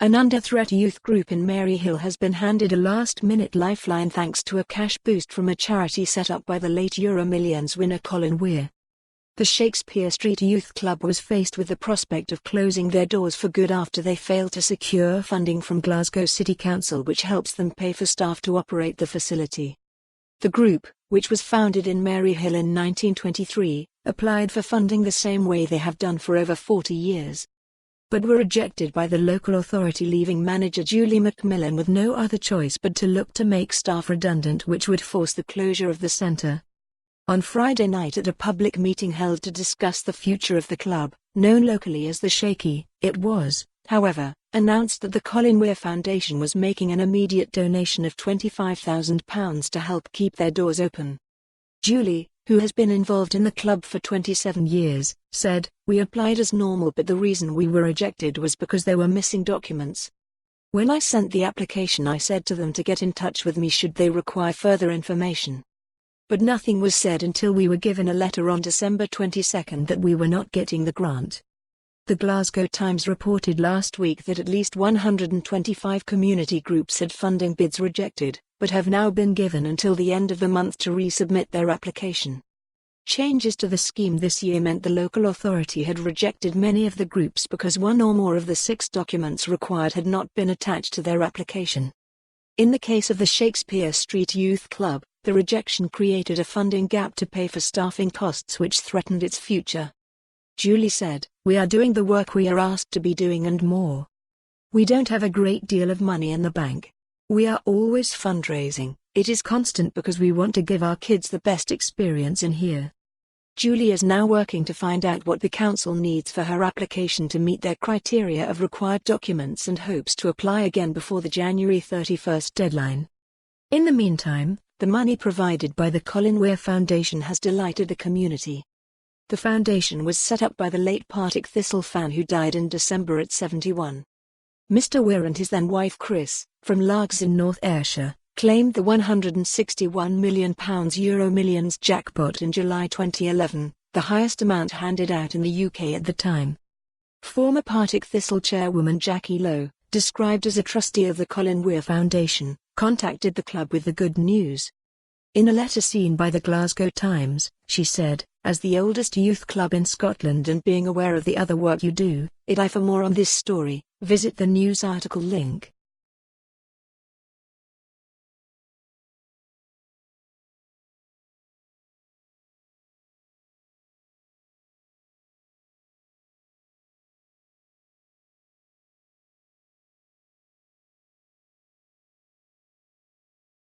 An under-threat youth group in Maryhill has been handed a last-minute lifeline thanks to a cash boost from a charity set up by the late Euromillions winner Colin Weir. The Shakespeare Street Youth Club was faced with the prospect of closing their doors for good after they failed to secure funding from Glasgow City Council, which helps them pay for staff to operate the facility. The group, which was founded in Maryhill in 1923, applied for funding the same way they have done for over 40 years. But were rejected by the local authority, leaving manager Julie McMillan with no other choice but to look to make staff redundant, which would force the closure of the centre. On Friday night at a public meeting held to discuss the future of the club, known locally as the Shaky, it was, however, announced that the Colin Weir Foundation was making an immediate donation of £25,000 to help keep their doors open. Julie, who has been involved in the club for 27 years, said, "We applied as normal, but the reason we were rejected was because there were missing documents. When I sent the application, I said to them to get in touch with me should they require further information. But nothing was said until we were given a letter on December 22 that we were not getting the grant." The Glasgow Times reported last week that at least 125 community groups had funding bids rejected, but have now been given until the end of the month to resubmit their application. Changes to the scheme this year meant the local authority had rejected many of the groups because one or more of the 6 documents required had not been attached to their application. In the case of the Shakespeare Street Youth Club, the rejection created a funding gap to pay for staffing costs which threatened its future. Julie said, "We are doing the work we are asked to be doing and more. We don't have a great deal of money in the bank. We are always fundraising. It is constant because we want to give our kids the best experience in here." Julie is now working to find out what the council needs for her application to meet their criteria of required documents and hopes to apply again before the January 31 deadline. In the meantime, the money provided by the Colin Weir Foundation has delighted the community. The foundation was set up by the late Partick Thistle fan who died in December at 71. Mr. Weir and his then wife Chris, from Largs in North Ayrshire, claimed the £161 million Euromillions jackpot in July 2011, the highest amount handed out in the UK at the time. Former Partick Thistle chairwoman Jackie Lowe, described as a trustee of the Colin Weir Foundation, contacted the club with the good news. In a letter seen by the Glasgow Times, she said, "As the oldest youth club in Scotland and being aware of the other work you do, for more on this story, visit the news article link."